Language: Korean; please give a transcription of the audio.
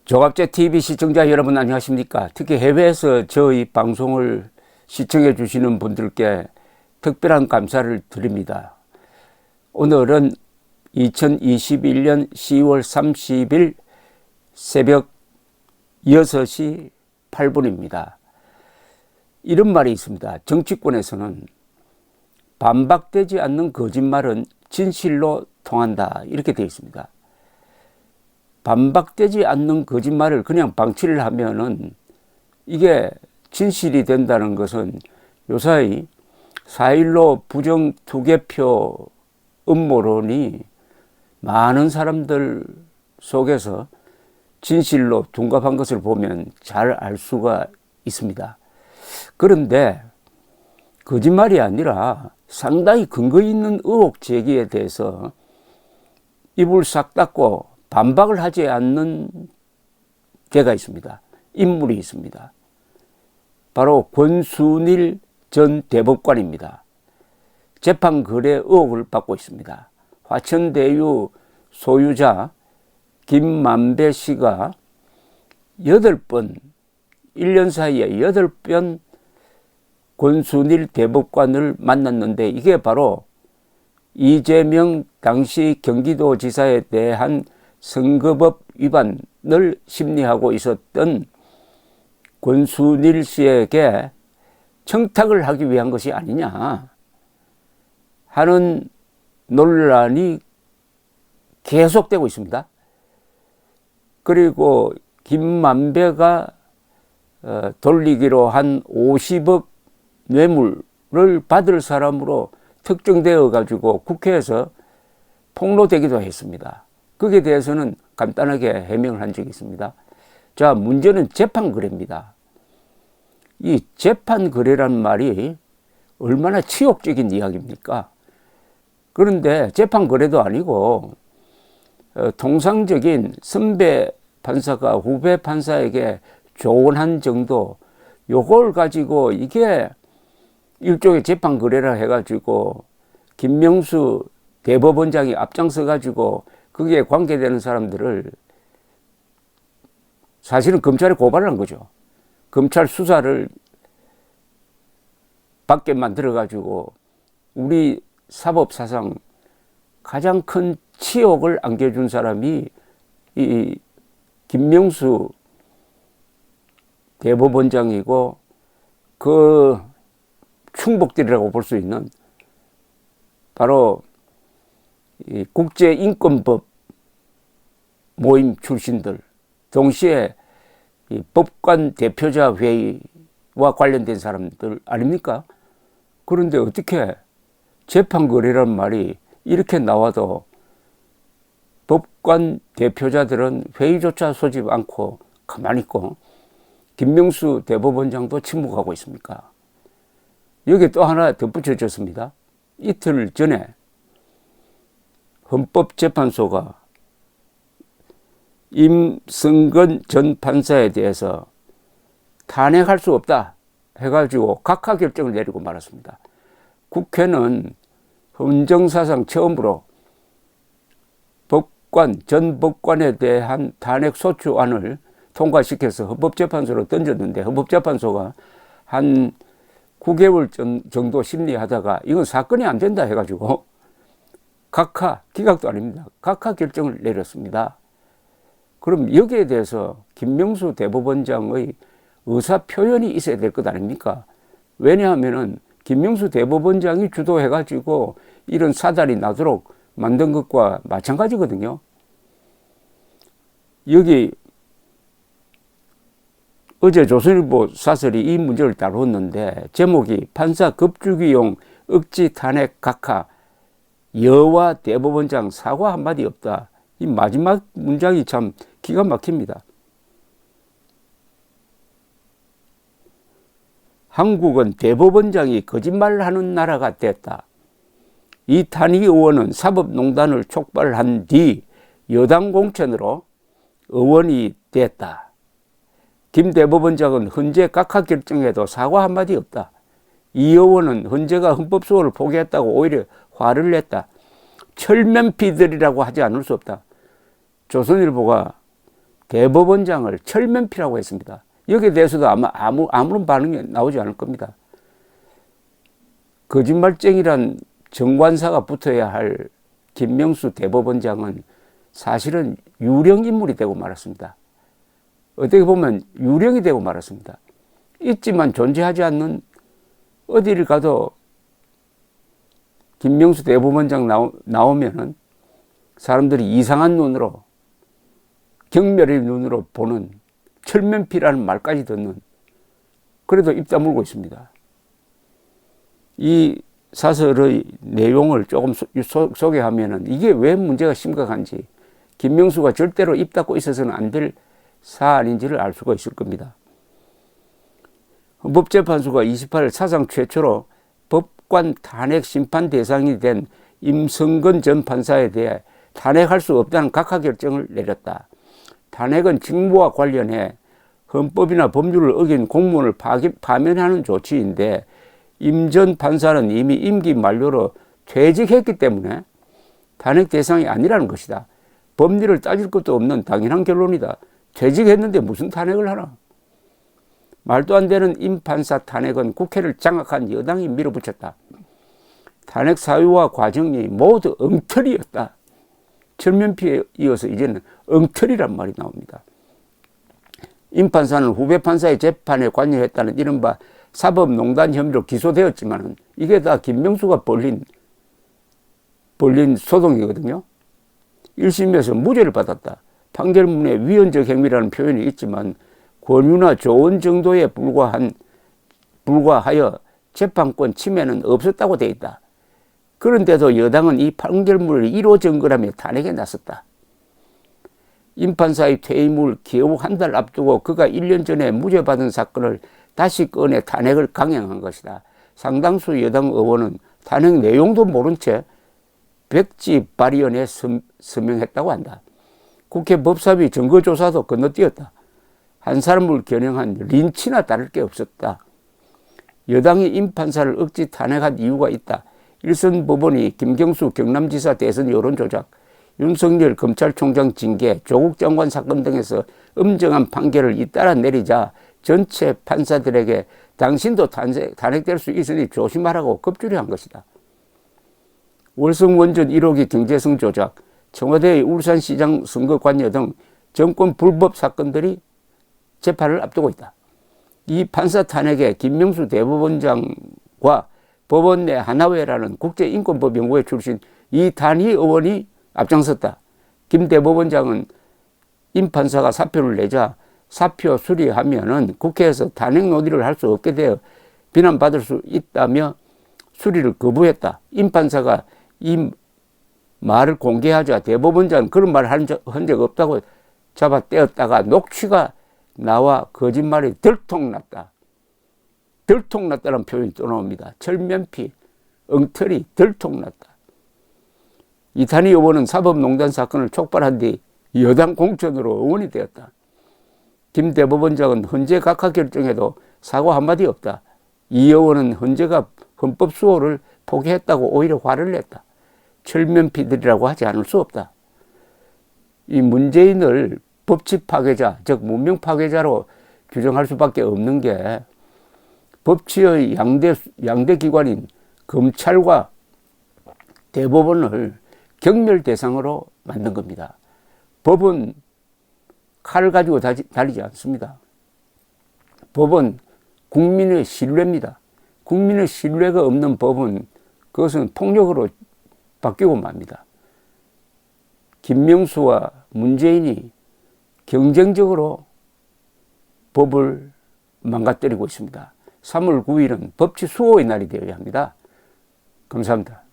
조갑제 TV 시청자 여러분 안녕하십니까? 특히 해외에서 저희 방송을 시청해 주시는 분들께 특별한 감사를 드립니다. 오늘은 2021년 10월 30일 새벽 6시 8분입니다. 이런 말이 있습니다. 정치권에서는 반박되지 않는 거짓말은 진실로 통한다, 이렇게 되어 있습니다. 반박되지 않는 거짓말을 그냥 방치를 하면은 이게 진실이 된다는 것은 요사이 4.16 부정 투개표 음모론이 많은 사람들 속에서 진실로 둔갑한 것을 보면 잘 알 수가 있습니다. 그런데 거짓말이 아니라 상당히 근거 있는 의혹 제기에 대해서 입을 싹 닫고 반박을 하지 않는 죄가 있습니다. 인물이 있습니다. 바로 권순일 전 대법관입니다. 재판 거래 의혹을 받고 있습니다. 화천대유 소유자 김만배 씨가 8번, 1년 사이에 8번 권순일 대법관을 만났는데 이게 바로 이재명 당시 경기도지사에 대한 선거법 위반을 심리하고 있었던 권순일 씨에게 청탁을 하기 위한 것이 아니냐 하는 논란이 계속되고 있습니다. 그리고 김만배가 돌리기로 한 50억 뇌물을 받을 사람으로 특정되어 가지고 국회에서 폭로되기도 했습니다. 거기에 대해서는 간단하게 해명을 한 적이 있습니다. 자, 문제는 재판 거래입니다. 이 재판 거래란 말이 얼마나 치욕적인 이야기입니까? 그런데 재판 거래도 아니고 통상적인 선배 판사가 후배 판사에게 조언한 정도, 요걸 가지고 이게 일종의 재판 거래라 해가지고 김명수 대법원장이 앞장서 가지고 거기에 관계되는 사람들을 사실은 검찰에 고발을 한 거죠. 검찰 수사를 받게 만들어 가지고 우리 사법 사상 가장 큰 치욕을 안겨준 사람이 이 김명수 대법원장이고 그 충복들이라고 볼 수 있는 바로 이 국제인권법 모임 출신들, 동시에 이 법관 대표자 회의와 관련된 사람들 아닙니까? 그런데 어떻게 재판 거래란 말이 이렇게 나와도 법관 대표자들은 회의조차 소집 않고 가만히 있고 김명수 대법원장도 침묵하고 있습니까? 여기 또 하나 덧붙여졌습니다. 이틀 전에 헌법재판소가 임성근 전 판사에 대해서 탄핵할 수 없다 해가지고 각하 결정을 내리고 말았습니다. 국회는 헌정사상 처음으로 전 법관에 대한 탄핵 소추안을 통과시켜서 헌법재판소로 던졌는데 헌법재판소가 한 9개월 정도 심리하다가 이건 사건이 안 된다 해가지고 각하, 기각도 아닙니다. 각하 결정을 내렸습니다. 그럼 여기에 대해서 김명수 대법원장의 의사 표현이 있어야 될 것 아닙니까? 왜냐하면은 김명수 대법원장이 주도해가지고 이런 사달이 나도록 만든 것과 마찬가지거든요. 여기 어제 조선일보 사설이 이 문제를 다뤘는데 제목이 판사 급주기용 억지 탄핵 각하 여와 대법원장 사과 한마디 없다. 이 마지막 문장이 참 기가 막힙니다. 한국은 대법원장이 거짓말하는 나라가 됐다. 이탄희 의원은 사법농단을 촉발한 뒤 여당 공천으로 의원이 됐다. 김 대법원장은 헌재 각하 결정에도 사과 한마디 없다. 이 의원은 헌재가 헌법소원을 포기했다고 오히려 화를 냈다. 철면피들이라고 하지 않을 수 없다. 조선일보가 대법원장을 철면피라고 했습니다. 여기에 대해서도 아마 아무런 반응이 나오지 않을 겁니다. 거짓말쟁이란 정관사가 붙어야 할 김명수 대법원장은 사실은 유령 인물이 되고 말았습니다. 어떻게 보면 유령이 되고 말았습니다. 있지만 존재하지 않는, 어디를 가도 김명수 대법원장 나오면은 사람들이 이상한 눈으로, 경멸의 눈으로 보는, 철면피라는 말까지 듣는, 그래도 입 다물고 있습니다. 이 사설의 내용을 조금 소개하면은 이게 왜 문제가 심각한지, 김명수가 절대로 입 닫고 있어서는 안 될 사안인지를 알 수가 있을 겁니다. 헌법재판소가 28일 사상 최초로 법관 탄핵 심판 대상이 된 임성근 전 판사에 대해 탄핵할 수 없다는 각하 결정을 내렸다. 탄핵은 직무와 관련해 헌법이나 법률을 어긴 공무원을 파면하는 조치인데, 임 전 판사는 이미 임기 만료로 퇴직했기 때문에 탄핵 대상이 아니라는 것이다. 법리를 따질 것도 없는 당연한 결론이다. 퇴직했는데 무슨 탄핵을 하나. 말도 안 되는 임 판사 탄핵은 국회를 장악한 여당이 밀어붙였다. 탄핵 사유와 과정이 모두 엉터리였다. 철면피에 이어서 이제는 엉터리란 말이 나옵니다. 임 판사는 후배 판사의 재판에 관여했다는 이른바 사법농단 혐의로 기소되었지만 이게 다 김명수가 벌린 소송이거든요. 1심에서 무죄를 받았다. 판결문에 위헌적 행위라는 표현이 있지만 권유나 조언 정도에 불과하여 재판권 침해는 없었다고 되어 있다. 그런데도 여당은 이 판결문을 1호 증거라며 탄핵에 나섰다. 임 판사의 퇴임을 겨우 한 달 앞두고 그가 1년 전에 무죄 받은 사건을 다시 꺼내 탄핵을 강행한 것이다. 상당수 여당 의원은 탄핵 내용도 모른 채 백지 발의원에 서명했다고 한다. 국회 법사위 증거조사도 건너뛰었다. 한 사람을 겨냥한 린치나 다를 게 없었다. 여당이 임 판사를 억지 탄핵한 이유가 있다. 일선 법원이 김경수 경남지사 대선 여론조작, 윤석열 검찰총장 징계, 조국 장관 사건 등에서 엄정한 판결을 잇따라 내리자 전체 판사들에게 당신도 탄핵될 수 있으니 조심하라고 겁주려 한 것이다. 월성 원전 1호기 경제성 조작, 청와대의 울산시장 선거 관여 등 정권 불법 사건들이 재판을 앞두고 있다. 이 판사 탄핵에 김명수 대법원장과 법원 내 하나회라는 국제인권법 연구회 출신 이 단위 의원이 앞장섰다. 김 대법원장은 임 판사가 사표를 내자 사표 수리하면은 국회에서 탄핵 논의를 할 수 없게 되어 비난받을 수 있다며 수리를 거부했다. 임 판사가 이 말을 공개하자 대법원장은 그런 말을 한 적 없다고 잡아떼었다가 녹취가 나와 거짓말이 들통났다. 들통났다는 표현이 또 나옵니다. 철면피, 엉터리, 들통났다. 이탄희 의원은 사법농단 사건을 촉발한 뒤 여당 공천으로 의원이 되었다. 김 대법원장은 헌재 각하 결정에도 사과 한마디 없다. 이 의원은 헌재가 헌법 수호를 포기했다고 오히려 화를 냈다. 철면피들이라고 하지 않을 수 없다. 이 문재인을 법치 파괴자, 즉 문명 파괴자로 규정할 수밖에 없는 게 법치의 양대 기관인 검찰과 대법원을 경멸 대상으로 만든 겁니다. 법은 칼을 가지고 다니지 않습니다. 법은 국민의 신뢰입니다. 국민의 신뢰가 없는 법은 그것은 폭력으로 바뀌고 맙니다. 김명수와 문재인이 경쟁적으로 법을 망가뜨리고 있습니다. 3월 9일은 법치 수호의 날이 되어야 합니다. 감사합니다.